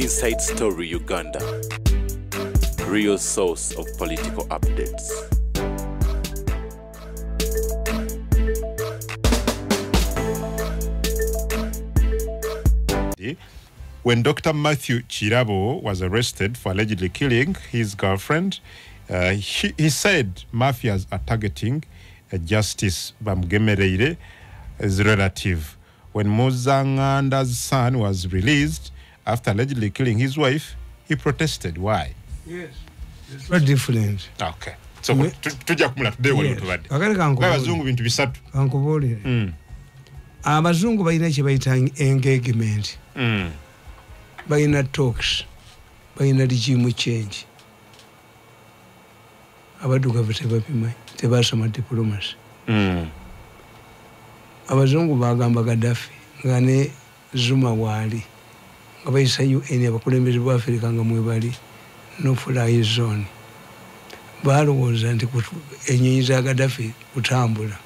Inside Story Uganda, real source of political updates. When Dr. Matthew Chirabo was arrested for allegedly killing his girlfriend, he said mafias are targeting Justice Bamugemereire, his relative. When Muzanganda's son was released after allegedly killing his wife, he protested. Why? Yes. It's very different. Okay. So, tuja kumula today wali tubadde. Abazungu bintu bisatu. Kankubulire. Abazungu balina kye bayita engagement. Balina talks. Balina regime change. Abadugavu tebapimanyi, tebasoma diplomacy. Abazungu bagamba Gaddafi nga ne Zuma waali nga bayisa UN abakulembeze bwa Afrika nga mwebali no fly zone. Balowooza nti ennyonyi za Gaddafi kutambula.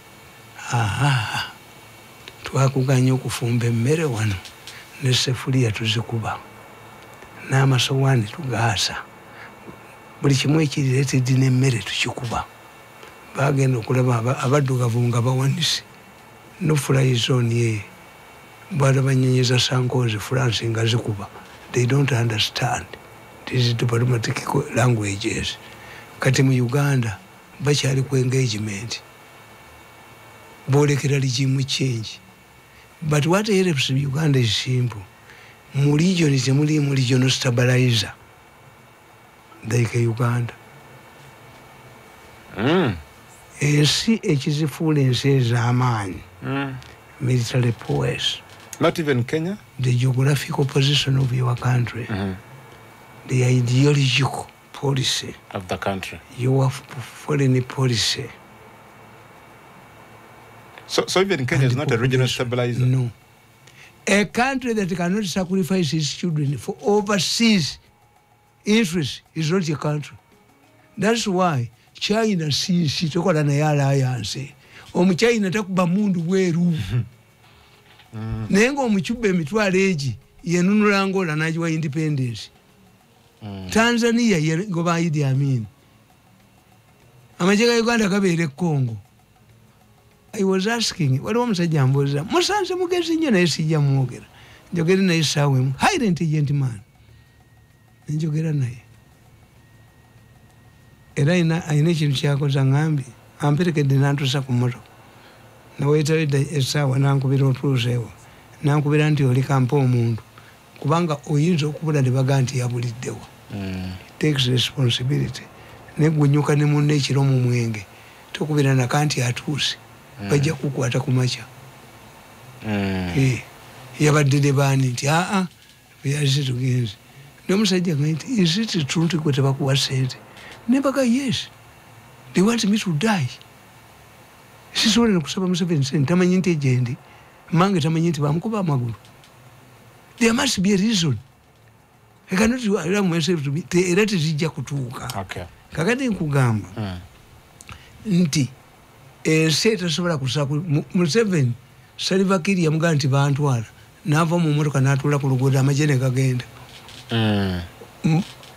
Twakuganya okufumba emmere wano ne sefuliya tuzikuba n'amasowaani tugaasa buli kimu ekirireetedde n'emmere tukikuba. Bagenda okulaba abaddugavu nga bawanise no fly zone ye balaba nnyonyi za Sankoze France nga zikuba. They don't understand these diplomatic languages. Kati mu Uganda bakyali ku engagement, boolekera regime change. But what helps Uganda is simple. Mu region temuli mu regional stabilizer like Uganda. Ensi ekizifuula ensi ez'amaanyi, military powers. Not even Kenya? The geographical position of your country, the ideological policy of the country, your foreign policy. So even Kenya is not a regional stabilizer? No. A country that cannot sacrifice its children for overseas interests is not a country. That's why China sees it tokola na alliance. China takuba mundu bweru. Nengo omuchube emitwalo egi yenunula Angola najiwa independence. Tanzania ngoba Idi Amin. Amajega Uganda kabeere Congo. I was asking, waliwo omusajja ambuuza, musanze mugezi nnyo naye sijja mwogera. Njogera naye essaawa emu, highly intelligent man. Njogera naye. Era ayina ekintu kyakoza ngambye, amperekedde n'antuusa ku mmotoka. Naweetawedde essaawa n'ankubira otuuseewo. N'ankubira nti oli kampa omuntu. Kubanga oyinza okubula ne baga nti yabuliddewo. Takes responsibility. Neggunyuka ne munne ekiro mu mwenge. Tokubira naka nti atuuse. Bajja kukwata ku makya. Yabadde ne baani nti byazze tugenze. N'omusajja nga nti is it true nti gwe tebakuwa ssente? Ne baga yes. They want me to die. Sisobola n'okusaba Museveni ssente, tamanyi nti ejendi. Mange tamanyi nti bamukuba amagulu. There must be a reason. I cannot allow myself to be era tezijja kutuuka. Okay. Kakati nkugamba nti ensi etasobola kusaku Museveni Salva Kiir yamugamba nti bantwala n'ava mu mmotoka n'atuula ku luguudo amagye ne gagenda.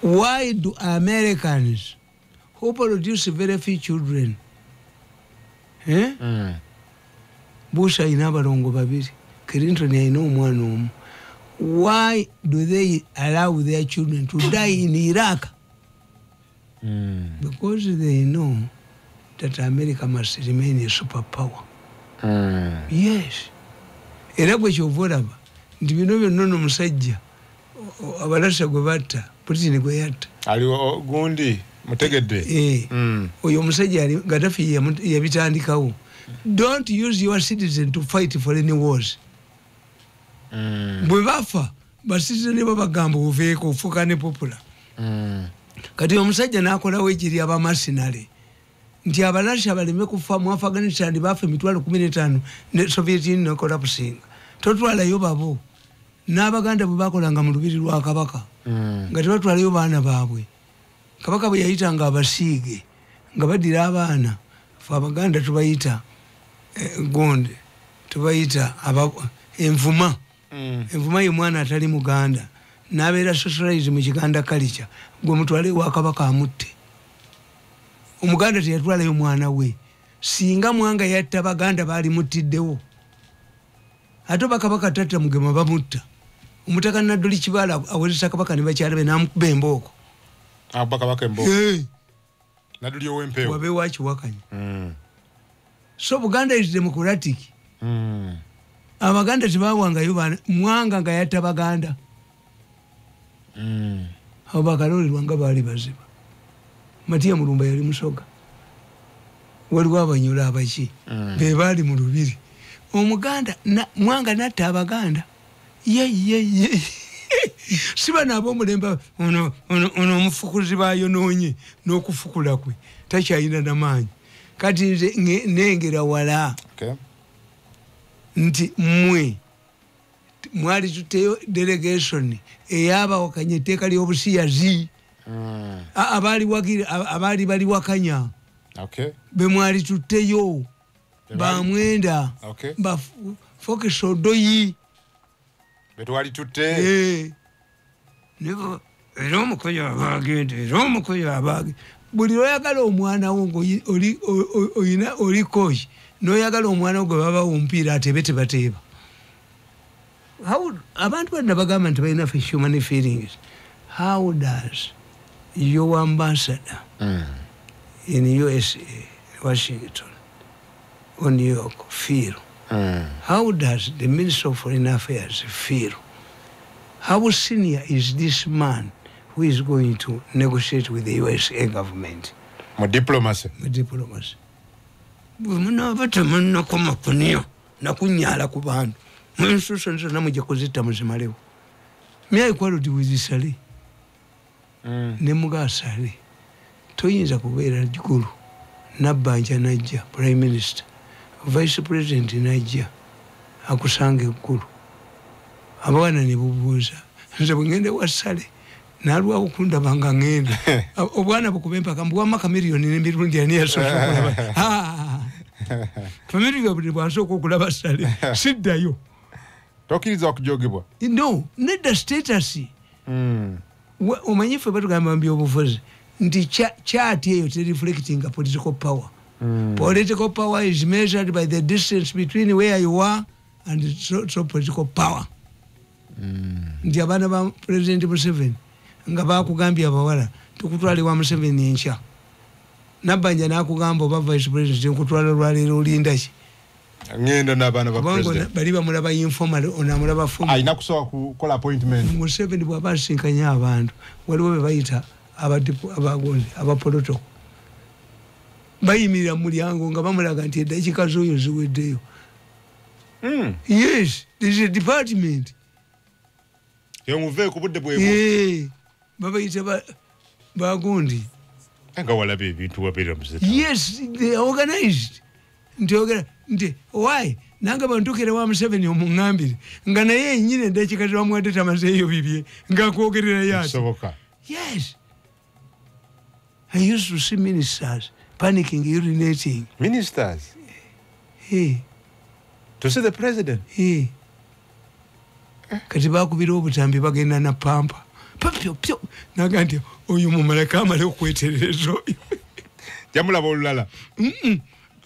Why do Americans who produce very few children Bush ayina abalongo babiri, Clinton ayina omwana omu. Why do they allow their children to die in Iraq? Because they know that America must remain a superpower. Yes. Era gwe kyova olaba nti bino byonna n'omusajja abalasa gwe batta Putin gwe yatta. Aliwo gundi mutegedde. Oyo omusajja Gaddafi yabitandikawo. Don't use your citizen to fight for any wars. Bwe bafa basizane babagamba oveeko ofuuka ne popular. Kati omusajja n'akolawo ekiri abamasinale nti abalasha baleme kufa mu Afghanistan bafe emitwalo 15 ne Soviet Union nekola kusinga. Totwalayo babo. N'Abaganda bwe bakolanga mu lubiri lwa Kabaka nga tebatwalayo baana baabwe. Kabaka bwe yayitanga abasiige nga baddira abaana, fe Abaganda tubayita gonde, tubayita envuma. Envuma ye mwana atali Muganda n'abeera socialized mu Kiganda culture gwe mutwale wa Kabaka amutte Omuganda teyatwalayo mwana we singa Mwanga yatta Baganda baali muttiddewo ate Kabaka tatta Mugema bamutta Omutaka Nadduli Kibaala awezesa Kabaka ne bakyalabe n'amukuba embooko Kabaka embooko Nadduli ow'empeewo wabe wakiwakanya so Buganda is democratic Abaganda tebawangayo Mwanga nga yatta Baganda abo bakalolirwa nga baali baziba Matiya Mulumba yali Musoga waliwo Abanyula abaki be baali mu lubiri Omuganda Mwanga natta Abaganda ye siba nabo mulemba ono omufukuzi bayonoonye n'okufukula kwe takyayina n'amaanyi kati nze nengera wala nti mwali tuteyo delegation eyabawakanya etteeka ly'obusiyazi abaali bali wakanya be mwali tuteyo bamwenda Fokesodoyi betwali tutte era omukoyo abage buli lw'oyagala omwana wo oli kochi n'oyagala omwana wo gwe baba omupiira atebe tebateeba abantu bonna bagamba nti balina human feelings. How does your ambassador in USA, Washington, or New York feel? How does the Minister of Foreign Affairs feel? How senior is this man who is going to negotiate with the USA government? More diplomacy. More diplomacy. Me I quarreled with Sally. Nemuga Sally. Toyinza kubeera Jukulu. Nabanja Naija, Prime Minister. Vice President Naija. Akusange Kulu. Abawana ne bubuuza. Nze bwengende wa Sally. Nalwa okunda banga ngenda. Obwana bukubempa kambuwa maka milioni ne Mirundi ani asobola. Family bwe bwasoko okulaba Sally. Siddayo. Tokiriza okujogibwa. No, need the status. Omanyife batugamba mbyobufuzi nti chart eyo te reflecting a political power. Political power is measured by the distance between where you are and so political power. Nti abana ba President Museveni nga bakugambye abawala tukutwale wa Museveni encha. Nabanja nakugamba oba Vice President nkutwala lwaleero olinda ki? Ngenda nabana ba president bali bamulaba informal onamulaba formal aina kusoka kukola appointment Museveni bwaba sinkanya abantu waliwo be bayita abagondi abapolito bayimirira mulyango nga bamulaga nti edakika zoyo ziweddeyo yes there is a department yomuve ku budde bwebo babayita bagondi nga walabe ebintu wabera muzeta yes they are organized nti why nanga bantukire wa Museveni omungambire nga naye nyine ndakika bamwate tamazeyo bibye nga kwogerera yati soboka yes I used to see ministers panicking, urinating. Ministers to see the president kati bakubira obutambi bagenda na pampa pyo naga nti oyo mumalaka amale okwetereza oyo jamulaba olulala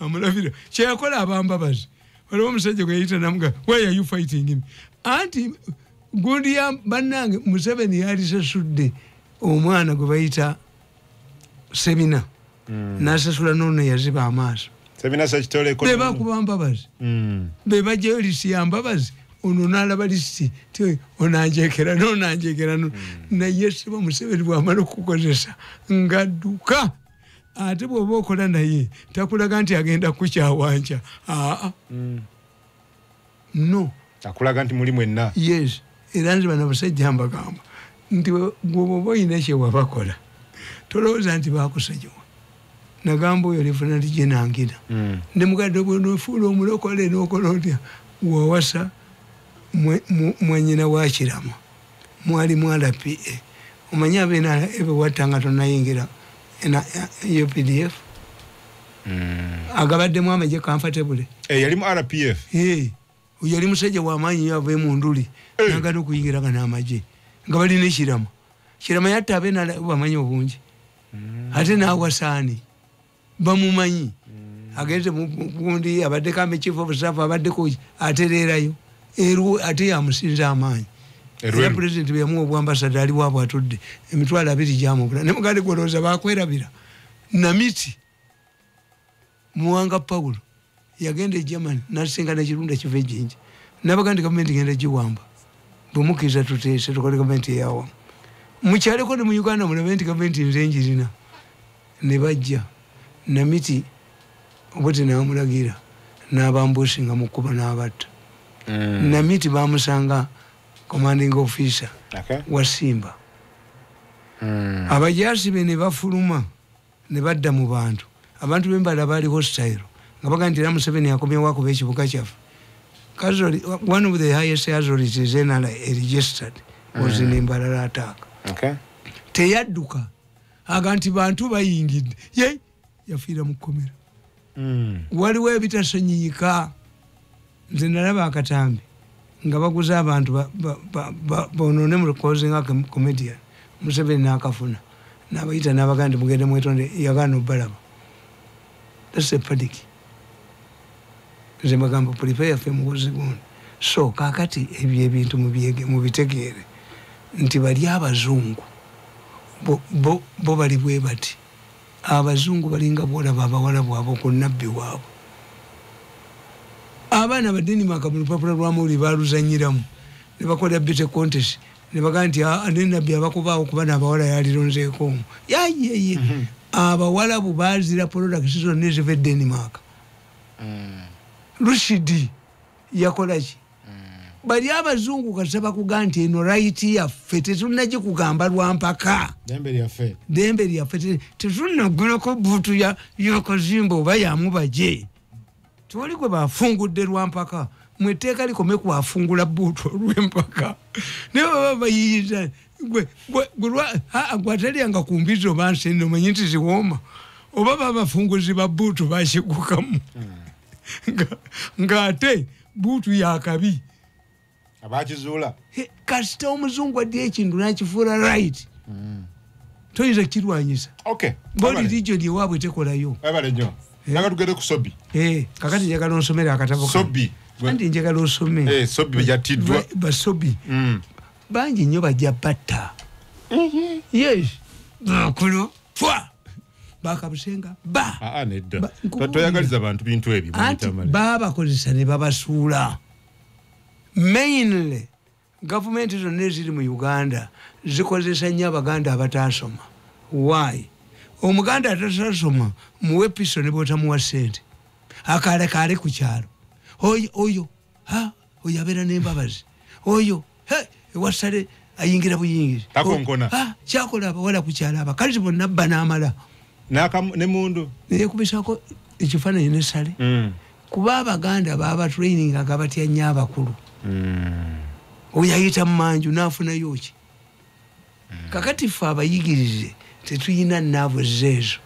amulabira kyeyakola abambabazi waliwo omusajja gwe yayita namuga why are you fighting him anti gundi ya bannange Museveni yali sasudde omwana gwe bayita semina nasasula nono yaziba amaaso semina sakitole ko beba kubambabazi beba jeyo lisi yambabazi ono nalaba lisi ti onanjekera na yesiba Museveni bwamala okukozesa ngaduka ate bwoba okola naye takulaga nti agenda kukyawanja no akulaga nti muli mwenna yes era nti bano basajja mbagamba nti gwoba oyina kyewabakola tolowooza nti bakusajjawa nagamba oyo lieutenant general ne mugadde bw'onoofuula omulokole n'okola otya wawasa mwenyina wa Kirama mwali mu RPA omanyi abeena ebewattanga tonayingira iyo PDF agabaddemu amaje comfortable yali mu RPF yali musajja w'amaanyi yava mu nduli nagana okuyingira n'amaje nga balina ekirama kirama yatta abeena bamanyi obungi ate naawasani bamumanyi agenze mugundi abadde kambe chief of staff abadde ko atererayo ate yamusinza amaanyi era president byamu obwambassador ali wabwe atudde emitwalo 2 jamubula ne mugande goloza bakwerabira namiti muwanga Paulo yagenda Germany nasinga na kirunda kive jinja nabagandi government genda jiwamba bumukiza tutese tukole government yawo mukyale ko ne mu Uganda mu government nzenjirina ne bajja namiti obote na amulagira n'abambushinga mukuba n'abatta namiti bamusanga commanding officer wa Simba abajasi bene bafuluma ne badda mu bantu abantu bembala bali hostile nga bagandira Museveni yakomye wako bekibuka kyafu one of the highest casualties general registered was in Mbalala attack teyadduka aganti bantu bayingidde ye yafiira mu komera waliwo ebitasonyiyika nze nalaba akatambi nga baguza abantu bonone mu causing a comedian Museveni n'akafuna n'abayita n'abagandi mugende mwetonde yagana obalaba that's a panic nze magambo prepare fe mugozi gundi so kakati ebyo ebintu mubitegeere nti bali abazungu bo bali bwe bati abazungu balinga bwolaba abawala bwabo ku nabbi waabo abaana badini makamu lupapula lwamuli baluzanyiramu ne bakola bite contest ne bagamba nti anenabbi abakubaawo kuba n'abawala yalironzeeko yayeye abawala bubazira products zonna eziva e Denmark Rushidi yakola ki bali abazungu kasaba kugamba nti eno right yaffe tetunnagikugamba lwampaka dembe lyaffe tetunnagulako buutu y'akazimba oba yamubaje tewali gwe bafungudde lwampaka mweteeka likome kwafungula buutu olw'empaka naye baba bayiyiza gwatalyanga ku mbizi oba nseno manyi nti ziwooma oba babafunguzi ba buutu bakigukamu ng'ate buutu yakabi abakizuula kasita omuzungu adde ekintu nakifuula right toyinza kirwanyisa bodi region ewaabwe tekolayo naga tugende ku Sobi kakati njagala onsomere akatabo Sobi anti njagala osome Sobi bejatiddwa basobi bangi nnyo bajja batta yes bakulo fwa bakabusenga nedda toyagaliza abantu bintu ebyo anti babakozesa ne babasuula mainly government zonna eziri mu Uganda zikozesa nnyo abaganda abataasoma why omuganda atasoma muwe piso ne botamuwa sente akalekale ku kyalo oyo abeera n'embabazi oyo ewasale ayingira buyingizi takonkona kyakola abawala ku kyalo abakazi bonna bba n'amala ne mundu neyekubisako ekifaananyi nesale kuba abaganda baba training nga batya nnyo abakulu oyo ayita mumanju n'afunayo ki kakati ffe abayigirize tetuyina naavu zeezo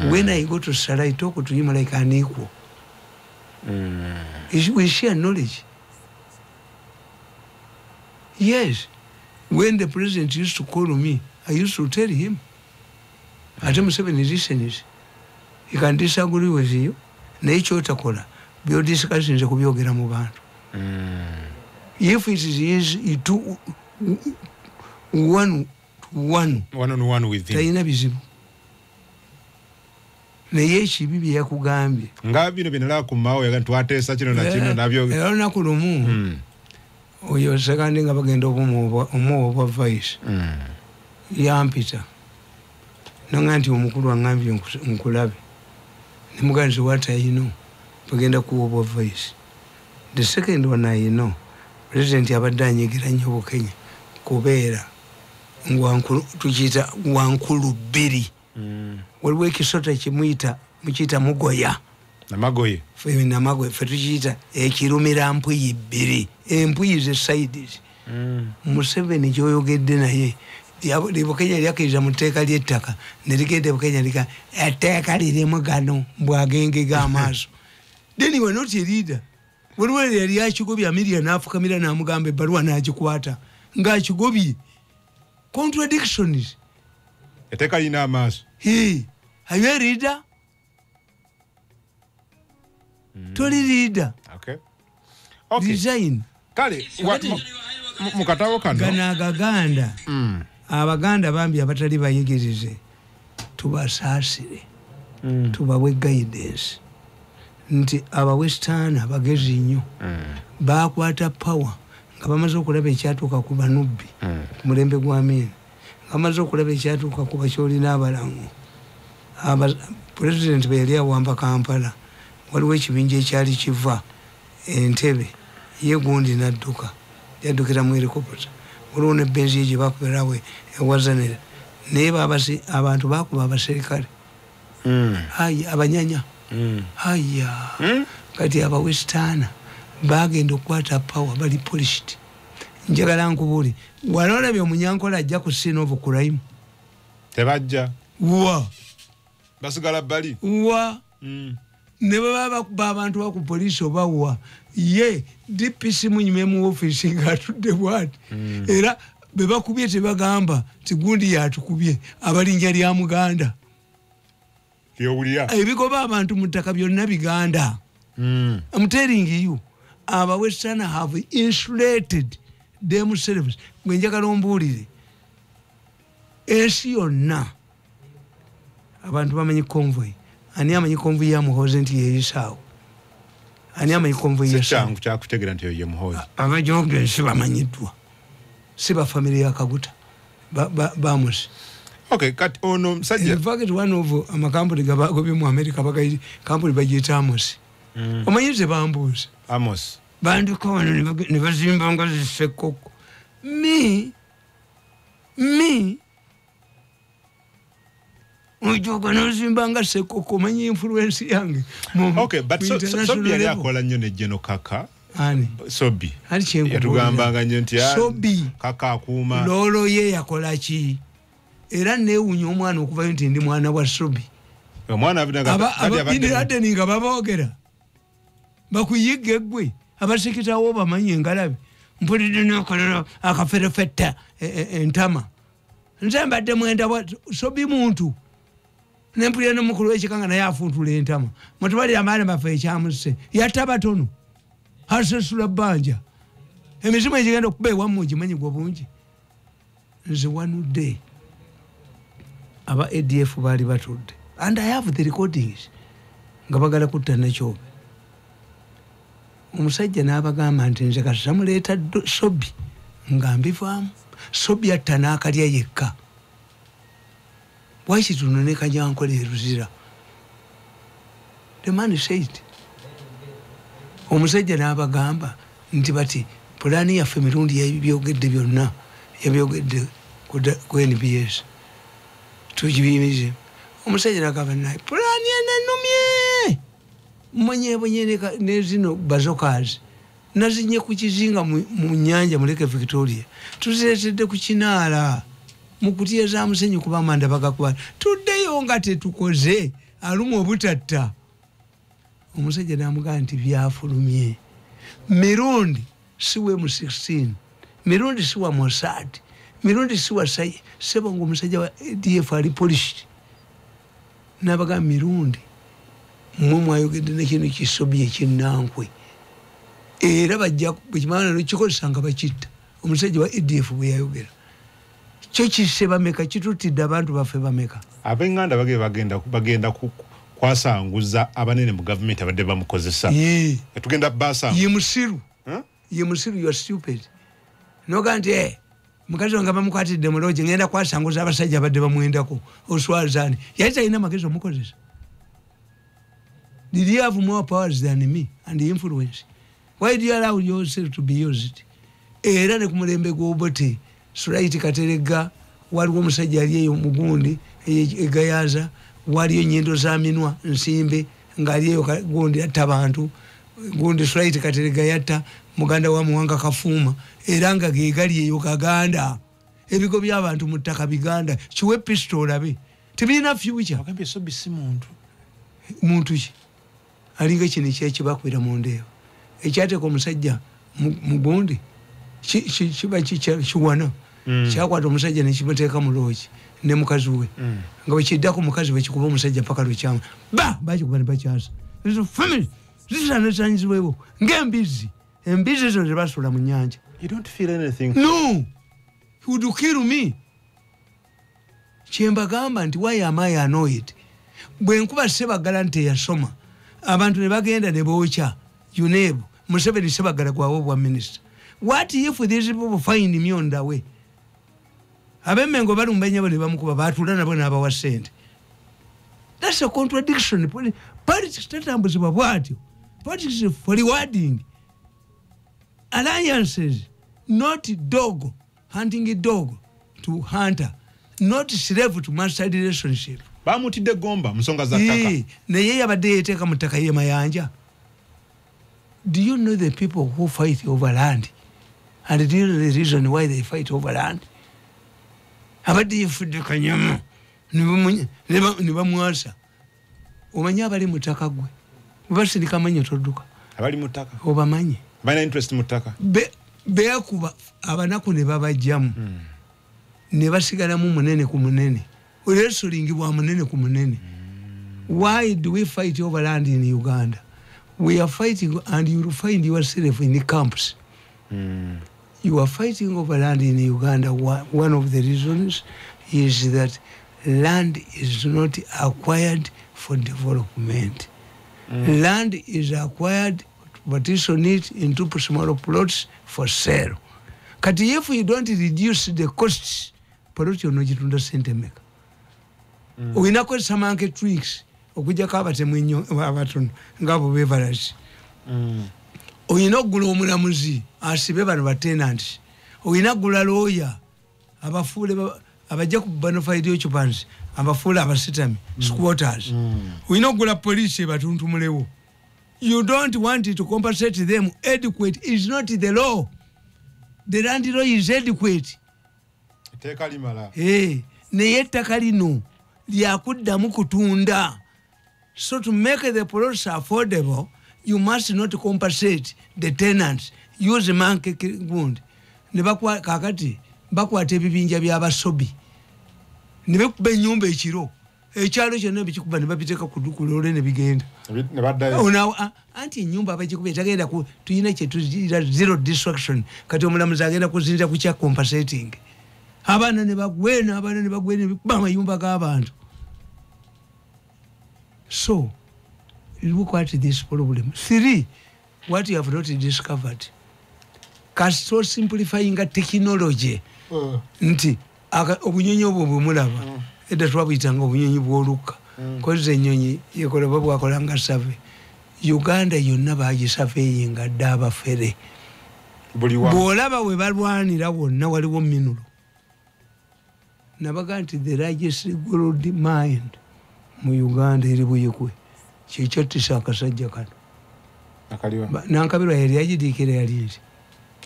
when I go to Salah I talk to him like an equal we share knowledge yes when the president used to call me I used to tell him ate Museveni listens he can disagree with you naye kyotakola byo discussions kubyogera mu bantu if it is one on one with him tayina bizibu naye ekibi bye yakugambye nga bino binala ku mawo yaga twateesa kino na kino nabyo era olunaku lumu oyo sekandi nga bagenda omuwa obwa vice yampita nanga nti omukulu angambye nkulabe nemuganzi what I know bagenda kuwa obwa vice the second one I know president abadde anyigira nnyo Bukenya kubeera tukiyita wankulu bbiri waliwo ekisota mukiyita mugoya namagoye fe tukiyita ekirumira mpuyi bbiri empuyi ze sides Museveni gyoyogedde naye Bukenya lyakiriza mu tteeka ly'ettaka ne ligenda Bukenya liga etteeka lirimu gano mbwagenge g'amaaso then you are not a leader waliwo yali akigobye Amelia n'afukamira n'amugamba ebbaluwa n'agikwata ng'akigobye contradictions. Eteka ina maaso. Hey, are you a reader? Toli reader. Okay. Design. Kale, mukatawo kano. Ganagaganda. Abaganda bambi abatali bayigirize. Tubasaasire. Tubawe guidance. Nti aba western abagezi nnyo. Bakwata power. Nga bamaze okulaba ekyatuuka ku banubbi. Ku mulembe gwa Amin. Nga bamaze okulaba ekyatuuka ku bakyoli n'abalango. President be yali awamba Kampala. Waliwo ekibinja ekyali kiva Entebbe. Ye gundi n'adduka. Yaddukira mu helicopter. Waliwo ne benzi ye gye bakubirawo ewazanira. Naye abantu bakuba abaserikale. Abanyanya. Kati aba western bagenda okukwata power bali polished. Njagala nkubuli walolabye omunyankola ajja ku scene of crime. Tebajja. Wa basigala bali. Wa ne baba abantu ba ku police obawa ye DPC munyime mu office ngatudde bwati. Era beba kubye tebagamba tigundi yatukubye abalinja lya Muganda. Yowuliya. Ebigoba abantu mutaka byonna biganda. I'm telling you, our Western have insulated themselves. Gwenjagala ombuulire. Ensi yonna abantu bamanyi convoy. Ani amanyi convoy ya Muhoozi nti yeeyisaawo? Ani amanyi convoy ya Kyangu kyakutegeera nti ye Muhoozi. Abajooge ensi bamanyiddwa. Si ba family ya Kaguta. Bamusi. Okay, kati ono msajja. In fact, one of amakampuni gabagobi mu America bagayi kampuni bagiyita Amos. Omanyize bambuuza. Amos. Bandiko wano ne bazimba nga zisekoko. Me. Ojoga nozimba nga sekoko manyi influence yange. Okay, but Sobi yali akola nnyo ne General Kaka. Ani? Sobi. Ali kyengu. Yatugambanga nnyo nti Sobi. Kaka akuuma. Lolo ye yakola ki? Era neewunya omwana okuvayo nti ndi mwana wa Sobi. Omwana abadde nga baboogera. Bakuyigga eggwe. Abasekitawo bamanyi engalabe. Mpulidde n'okolera akaferefetta entama. Nze mbadde mwenda wa Sobi muntu. Nempulira n'omukulu w'ekikanga naye afuntula entama. Mutubalira abaana baffe ekyamuse. Yatta batono. Asasula bbanja. Emizimu egigenda okuba ewammwe ogimanyi gwe bungi. Nze wanudde. Aba ADF bali batudde. And I have the recordings. Nga bagala kutta Nakyobe. Omusajja n'abagamba nti nze kati samuleeta Sobi nga mbivaamu. Sobi atta n'akalya yekka. Waki tuno ne Kanyankole eruzira? The man said. Omusajja n'abagamba nti bati pulaani yaffe Mirundi yabyogedde byonna yabyogedde ku NBS. Tujibimize. Omusajja n'agamba naye pulaani enennumye. Mwenyebonye ne zino bazokazi. Nazinye ku kizinga mu nnyanja mu Lake Victoria. Tuzireetedde ku kinaala. Mu kutiya za musenyu kuba amanda bagakuba. Tuddeyo nga tetukoze. Alumu obutatta. Omusajja n'amugamba nti byafulumye. Mirundi si we mu 16. Mirundi si wa Mossad. Mirundi si wa Sebongo omusajja wa ADF ali polished. N'abagamba Mirundi. Mmwe mwayogedde n'ekintu kisobi ekinnankwe. Era bajja bwekimana n'ekikozesa nga bakitta. Omusajja wa ADF bwe yayogera. Kyo kisse bameka kitutidde abantu baffe bameka. Ab'enganda bagenda kwasanguza abanene mu government abadde bamukozesa. Tugenda basa. Ye musiru. Ye musiru, you are stupid. Noga nti mukazi wange bamukwatidde mu lodge ngenda kwasanguza abasajja abadde bamwendako. Oswazani. Yali talina magezi omukozesa. Did you have more powers than me and the influence? Why do you allow yourself to be used? Era ne ku mulembe gw'obote Suraiti Katerega waliwo omusajja ali eyo mugundi egayaza waliyo nnyendo za minwa nsimbe ng'ali eyo gundi yatta abantu gundi Suraiti Katerega yatta muganda wa Muwanga Kafuuma era nga ge gali eyo Kaganda ebigo by'abantu mu ttaka biganda kiwe pistol abe tebirina future. Bagambye Sobi si muntu ki alinga kino ekyekibakwira mu ndeewo ekyateeka omusajja mu gundi kiba kiwana kyakwata omusajja nekimuteeka mu loogi ne mukazi we nga bwekiddako mukazi bwekikuba omusajja paka lukyama bakikuba ne bakyasa family zisanasanyizibwewo ng'embizi ezo zebasula mu nnyanja. You don't feel anything? No, he would kill me. Kyembagamba nti why am I annoyed? Bwe nkuba Sebagala nti yasoma abantu ne bagenda ne bookya UNEB Museveni Sebagala gwawo bwa minister. What if these people find me on the way? Abemmengo balumba nyabo ne bamukuba batula nabo n'abawa ssente. That's a contradiction. Politics tatambuzibwa bwatyo. Politics is for rewarding. Alliances, not dog, hunting a dog to hunter, not slave to master relationship. Bamutidde gomba musonga za ttaka. Naye yabadde yeteeka mu ttaka ye mayanja. Do you know the people who fight over land? And do you know the reason why they fight over land? Abadde yefudde kanyama ne bamwasa. Omanyi abali mu ttaka gwe. Basirika manyo todduka. Abali mu ttaka. Obamanyi. Bana interest mu ttaka. Beekuba abanaku ne babajjamu. Ne basigalamu munene ku munene. Olwesolingibwa munene ku munene. Why do we fight over land in Uganda? We are fighting, and you will find yourself in the camps. You are fighting over land in Uganda. One of the reasons is that land is not acquired for development. Land is acquired to partition it into small plots for sale. Kati if you don't reduce the costs, pollution no jitunda sente meka. Uinako samanke tricks okujja kabate mwenyo abatono ngabo bevarage. Oyinogula omulamuzi asibe bano ba tenants. Oyinagula lawyer abafule abajja ku bonafide occupancy abafule abasitami squatters. Oyinogula police batuntu mulewo. You don't want to compensate them. Adequate is not the law. The land law is adequate. Teka limala. Naye ettaka lino lyakuddamu kutunda. So to make the plots affordable, you must not compensate the tenants. Use manke wound. Ne bakwa kakati bakwata ebibinja by'aba Sobi. Ne bekuba ennyumba ekiro. Ekyalo kyonna bikikuba ne babiteeka ku lole ne bigenda. Ne baddayo. Anti ennyumba abagikuba etagenda ku tuyina kye tuzira zero destruction. Kati omulamuzi agenda kuzinza ku kya compensating. Abaana ne bagwena bikuba amayumba g'abantu. So, look at this problem. 3, what you have not discovered. So simplifying a technology. Nti, obunyonyi obwo bwemulaba. Edda twabuyitanga obunyonyi bw'olukka. Koze ennyonyi yekola bwakola nga save. Uganda yonna baagisafeyinga dda abafere. Bw'olaba we balwanira wonna waliwo minulo. Nabaga nti the largest gold mine mu Uganda eri Buyikwe. Kyekyo tisa akasajja kano. Nankabirwa yali yagidiikira yali nti.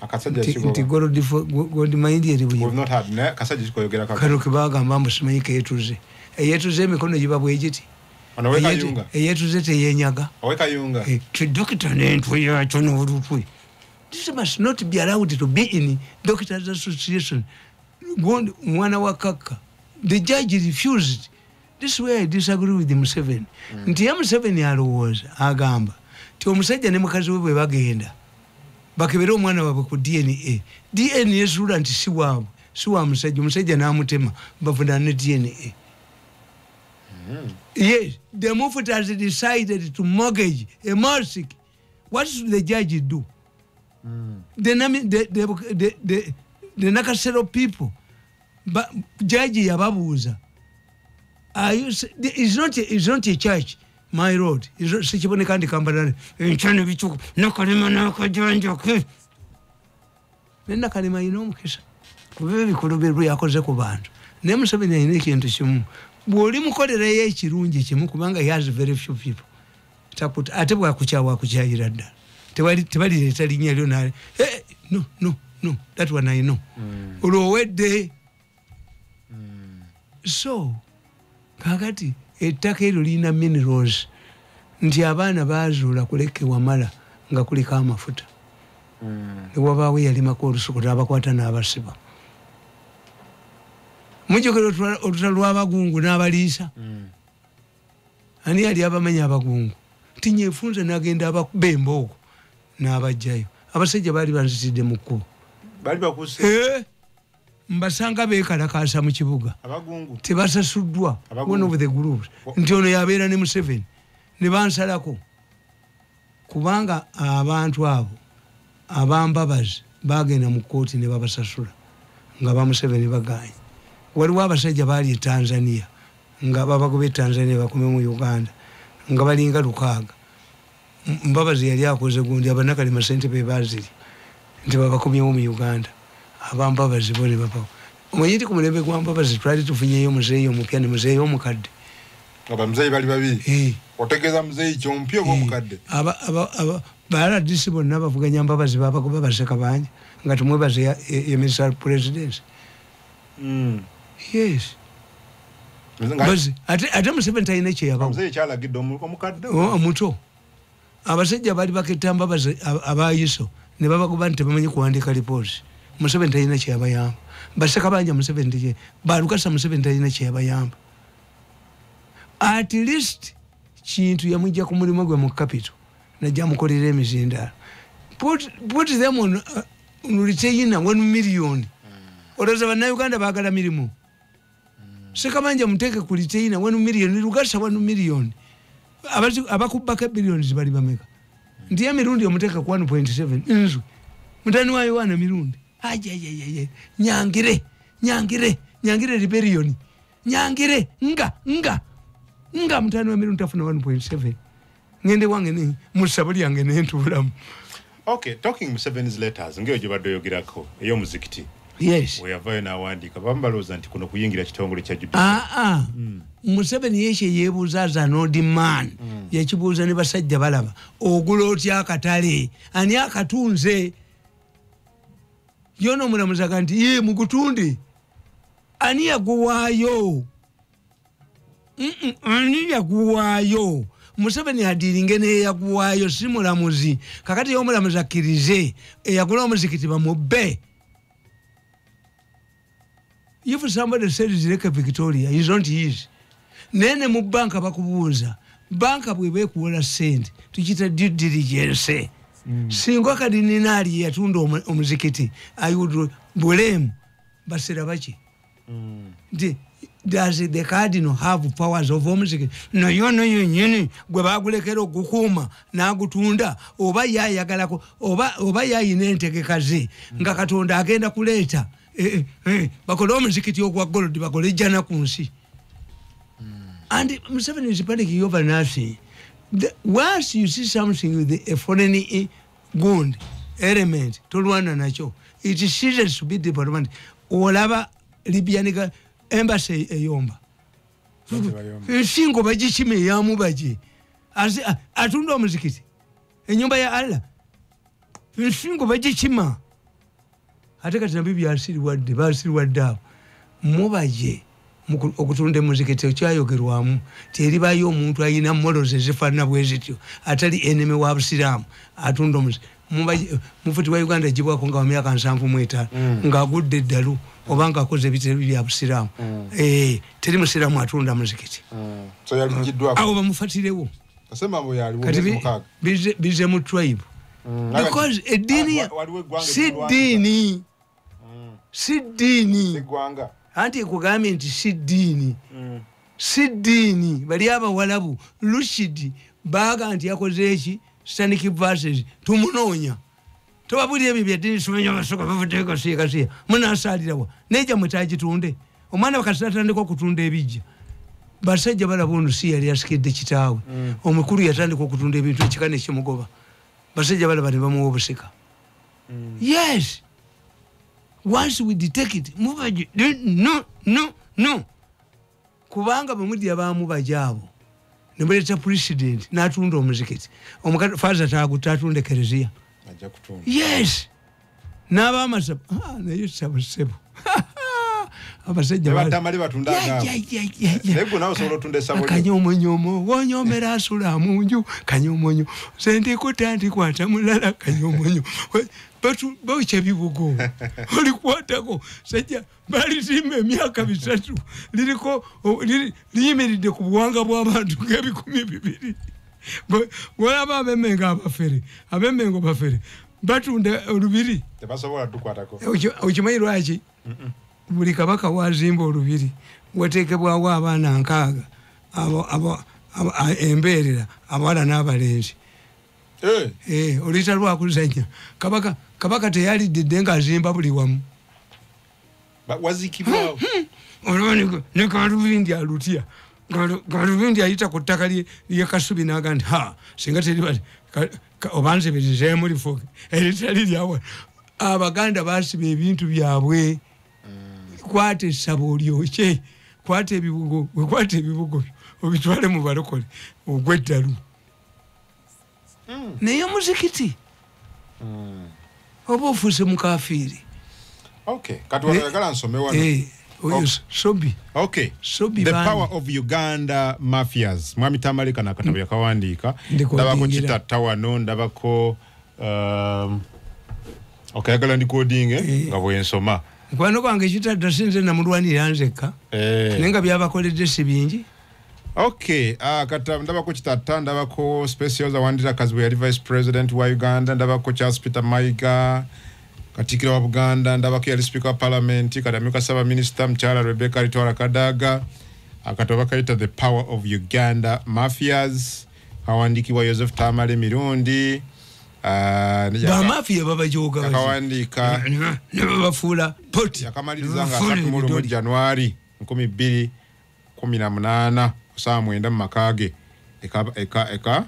Akasajja kigoba. Nti gold mine eri Buyikwe. We've not had ne kasajja kikoyogera kaka. Kano kebagamba mbu simanyi keetuze. Eyeetuze emikono giba bwegiti. Onaweka yunga. Eyeetuze teyeenyaga. Aweka yunga. Dokita n'entwe yakyo n'olutwe. This must not be allowed to be in Doctors Association. Mwana wa kaka. The judge refused. This is where I disagree with Museveni. Nti ya Museveni alowooza agamba ti omusajja ne mukazi we bwe bagenda bakebera omwana waabwe ku DNA. DNA esula nti si waabwe, si wa musajja, omusajja n'amutema bavunaane DNA. Yes, the Mufti has decided to mortgage a mosque. What should the judge do? The Nakasero people, but judge yababuuza. It's not a church, my road. It's not such a bonnet candy company. China Vichu, Nakalima Nakajanjo. Then Nakalima, you know, very could be Riakozaco band. Name 7 in Shim. Bolimukolera ekirungi kimu kubanga he has very few people. Takut atebwa kuchawa kuchayirada. Tebali letali nyalyo na no, that one I know. Olowedde. So kakati ettaka eryo lina minerals nti abaana bazuula kuleke wamala nga kuliko amafuta. Ne wabaawo yalimako olusuku abakwata n'abasiba. mujokero olutalo abagungu n'abaliisa ani yali abamanya abagungu tinyefunze nagenda abakubemba okwo n'abajjayo abasajja baali banzitidde mu kkubo bali bakuse mbasanga beekalakaasa mu kibuga abagungu tebasasuddwa one of the groups nti ono yabeera ne Museveni ne bansalako kubanga abantu abo abambabazi bagenda mu kkooti ne babasasula nga ba Museveni baganye waliwo abasajja baali e Tanzania nga babagoba e Tanzania bakume mu Uganda nga balinga 6 mbabazi yali akoze gundi abanakalema sente be baziri nti babakomyewo mu Uganda abambabazi bone bapa omanyiti ku mulembe gwa mbabazi twali tufunyeyo muzeeyi omupya ne muzeeyi omukadde abamuzeeyi bali babiri otegeeza muzeeyi kyompya oba omukadde baradisi bonna bavuganya mbabazi babagoba baseka bangi nga tumwebaze ye minister president yes ate Museveni talina kyeyabawo muzeeyi kyalagidde omukadde omuto abasajja baali baketta mbabazi abayiso ne babagoba nti tebamanyi kuwandiika lipooti Museveni talina kyeyabayamba baseka banja Museveni balukasa Museveni talina kyeyabayamba at least kintu yamujja ku mulimu gwe mu capital najja mukolera emizindalo put them on retainer 1 million olowooza bannayuganda baagala mirimu sekamanja muteeke ku retainer 1 million lugasa 1 million abakubbako billions bali bameka ndiye Mirundi omuteeka ku 1.7 nzu mutani wa Yohana Mirundi nyangire rebellion nyangire nga mutani wa Mirundi tafuna 1.7 ngende wange ni musabuli yange n'entulamu. Okay, talking Museveni's letters ngeo jibadde yogirako eyo muzikiti. Yes. Oyavayo n'awandiika bambaloza nti kuno kuyingira kitongole kya judicial. Museveni yeshe yebuuza no demand yakibuuza ne basajja balaba ogula otya akatale ani akatunze yono mulamuza nti ye mugutunde ani yaguwaayo ani yaguwaayo Museveni adiringe ne yaguwaayo si mulamuzi kakati yo mulamuzi akkirize eyagula omuzikiti bamubbe. If somebody says like Victoria is not his nene mu banka bakubuuza banka bwebe kuwola sente tukita due diligence singo kadi ninali yatunda omuzikiti I would blame basira bachi does the cardinal have powers of omuzikiti no nyini gwe bagulekera okukuma nagutunda oba yayagalako oba yayina entegekaze nga Katonda agenda kuleeta bakole omuzikiti ogwa gold bakole jana ku nsi. And Museveni is panicking over nothing. Once you see something with a foreign good element to Rwanda nacho, it is serious to be department. Olaba Libyanica embassy eyomba. Singo bajichime ya mubaji. Atunda omuzikiti. Enyumba ya Allah. Singo bajichima. Ate kati na bibi asiri wadde mubaje okutunda muzikiti kyayogerwamu teribayo omuntu ayina models ezifaanana bwezityo atali enemy wa Abusiramu atunda mufuti wa Uganda jibwako nga myaka 75 nga agudde eddalu oba nga akoze ebitero bya Abusiramu teri musiramu atunda muzikiti so yaligiddwako awo bamufatirewo asema mbo yaliwo bize mu tribe because edini si dini anti kugambye nti si dini bali abawalabu Lushidi baga nti yakoze eki Stanic verses tumunoonya tobabuli ebyo bya dini somenya masoko bavuteeka siya munasalirawa neja mutagitunde omwana bakasatandika okutunda ebijja basajja balaba ono si yali asikidde kitaawe omukulu yatandika okutunda ebintu ekikane kimugoba basajja balaba ne bamuwa obusika. Yes, once we detect it mubaji no kubanga bamudi abamu bajabo nebeleta president natunda omuzikiti omukati faza tagutatunda kerezia ajja kutunda. Yes, naba masaba nayo sabusebo abasajja ba Tamale batunda nego nawo solo tunde sabuli kanyomonyomo wonyomera asula munju kanyomonyo sente kutandi kwata mulala kanyomonyo bawucha bibugo olikwatako sajja bali zimbe emyaka 3 liriko liyimiridde ku buwanga bw'abantu ng'ebikumi 200 bwolaba abemmengo bafere batunda olubiri tebasobola tukwatako okimanyi lwaki buli kabaka wazimba olubiri wateekebwawo abaana 6 embeerera abawala n'abalenzi oluyita lwakuzanya kabaka teyalidde ng'azimba buli wamu wazikibwawo olaba ne Kalubindi alutya Kalubindi ayita ku ttaka lye Kasubi n'agamba singa teri bali obanzibirizeemu lifoke eritali lyawa abaganda basiba ebintu byabwe kwata essabo olyokye kwata ebibugo obitwale mu balokole ogw'eddalu naye muzikiti oba ofuuse mukafiiri kati wagala nsome wano Sobi the power of Uganda mafias mwami Tamale kana katabo yakawandiika ndabako kitatta wano ndabako okayagala ndikodinge nga bwensoma nkwano kwange kitadda sinze namulwanira nzekka naye nga byabakoledde si bingi kata ndabako kitatta ndabako specials awandira kazibwe yali vice president wa Uganda ndabako Charles Peter Mayiga katikira wa Buganda ndabako yali speaker wa parliament kadamika saba minister mchala Rebecca Litwala Kadaga akatoba kaita the power of Uganda mafias hawandikiwa Joseph Tamale Mirundi ba mafia baba joga yakawandika ne babafuula poti yakamaliriza nga 3 mu January 2018 saa 9 mu makage eka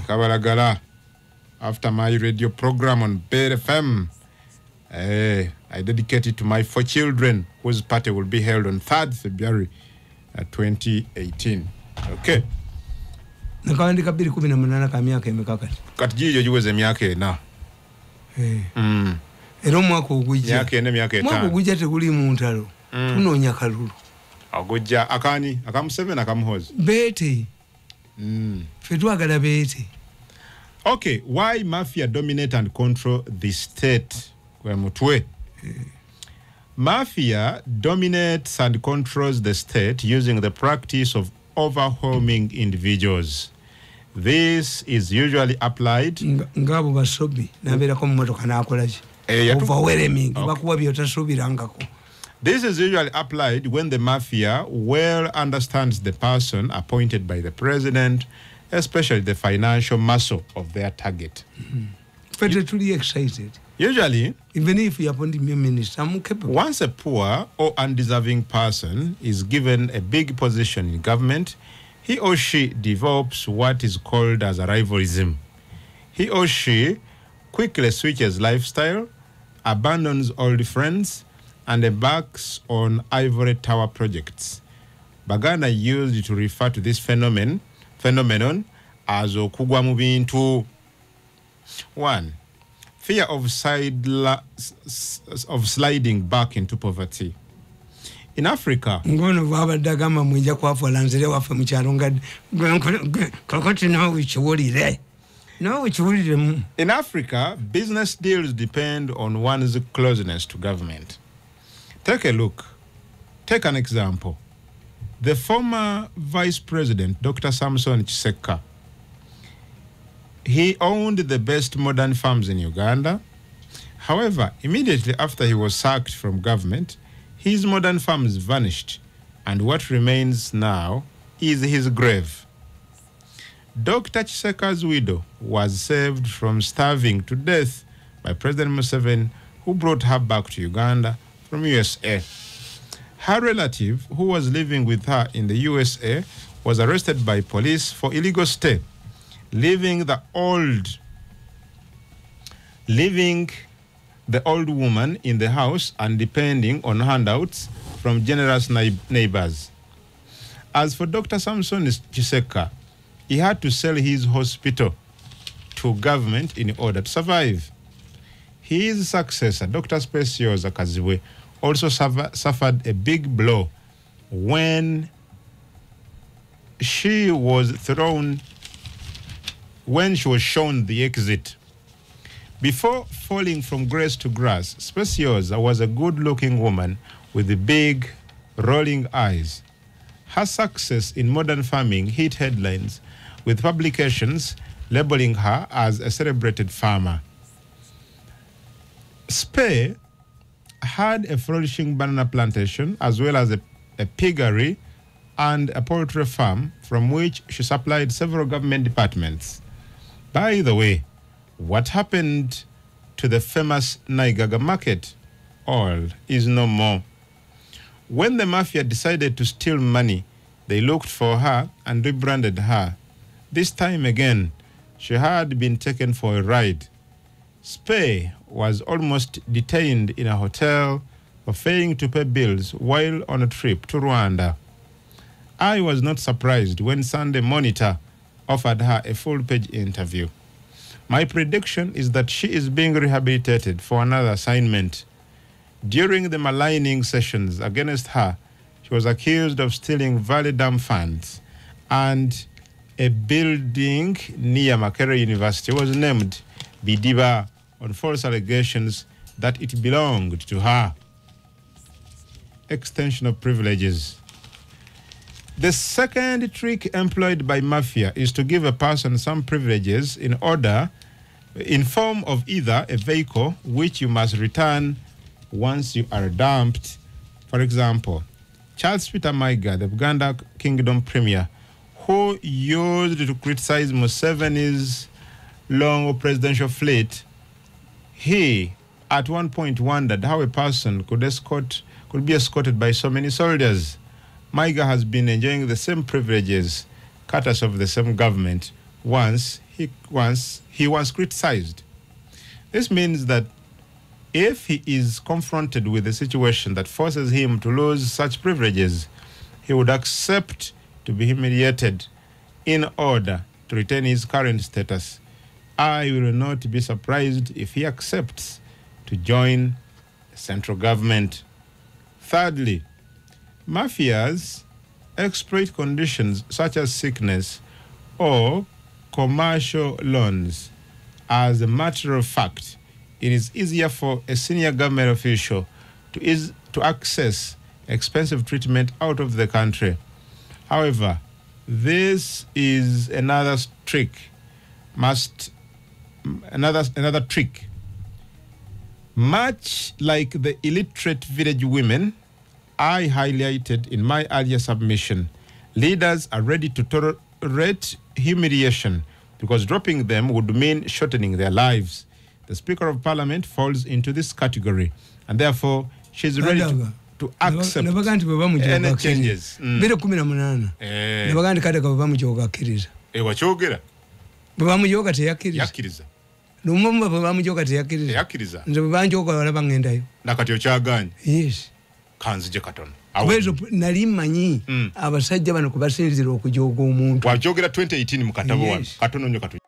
kabalagala after my radio program on Bed FM I dedicate it to my 4 children whose party will be held on 3rd February 2018 nakawandika 2018 ka myaka emekakati kati jijo jiweze myaka 4 era omwaka ogujja myaka 5 mwaka ogujja teguli mu ntalo tunoonya kalulu agujja akani akamuseveni akamuhozi beete fe twagala beete why mafia dominate and control the state kwe mutwe mafia dominates and controls the state using the practice of overwhelming individuals. This is usually applied ngabo basobi nabeerako mu motoka nakolaki overwhelming bakuwa byotasubirangako. This is usually applied when the mafia well understands the person appointed by the president, especially the financial muscle of their target. But they're truly excited. Usually, even if you appoint me minister, I'm capable. Once a poor or undeserving person is given a big position in government, he or she develops what is called as a rivalrism. He or she quickly switches lifestyle, abandons old friends, and embarks on ivory tower projects. Baganda used to refer to this phenomenon as okugwa mu bintu. 1. Fear of sliding back into poverty. In Africa, in Africa, business deals depend on one's closeness to government. Take a look. Take an example. The former Vice President, Dr. Samson Chisekka, he owned the best modern farms in Uganda. However, immediately after he was sacked from government, his modern farms vanished, and what remains now is his grave. Dr. Chisekka's widow was saved from starving to death by President Museveni, who brought her back to Uganda from USA. Her relative, who was living with her in the USA, was arrested by police for illegal stay, leaving the old woman in the house and depending on handouts from generous neighbors. As for Dr. Samson Chisekka, he had to sell his hospital to government in order to survive. His successor, Dr. Specials Akazibwe, also suffered a big blow when she was shown the exit. Before falling from grace to grass, Speciosa was a good-looking woman with the big, rolling eyes. Her success in modern farming hit headlines, with publications labeling her as a celebrated farmer. Spe had a flourishing banana plantation as well as a piggery and a poultry farm from which she supplied several government departments. By the way, what happened to the famous Naigaga market? All is no more. When the mafia decided to steal money, they looked for her and rebranded her. This time again, she had been taken for a ride. Spe was almost detained in a hotel for failing to pay bills while on a trip to Rwanda. I was not surprised when Sunday Monitor offered her a full-page interview. My prediction is that she is being rehabilitated for another assignment. During the maligning sessions against her, she was accused of stealing Valley Dam funds, and a building near Makerere University was named Bidiba on false allegations that it belonged to her. Extension of privileges. The second trick employed by mafia is to give a person some privileges in form of either a vehicle which you must return once you are dumped. For example, Charles Peter Maiga, the Buganda Kingdom Premier, who used to criticize Museveni's long presidential fleet, he at one point wondered how a person could be escorted by so many soldiers. Maiga has been enjoying the same privileges, courtesy of the same government, he once criticized. This means that if he is confronted with a situation that forces him to lose such privileges, he would accept to be humiliated in order to retain his current status. I will not be surprised if he accepts to join the central government. Thirdly, mafias exploit conditions such as sickness or commercial loans. As a matter of fact, it is easier for a senior government official to access expensive treatment out of the country. However, this is another trick. Another trick. Much like the illiterate village women I highlighted in my earlier submission, leaders are ready to tolerate humiliation because dropping them would mean shortening their lives. The Speaker of Parliament falls into this category, and therefore she is ready to accept any changes. Yes. Wezo nalimanyi abasajja bano kubasinzira okujoga omuntu. Wajogera 2018 mukatabo wano. Katono nyo katunywe.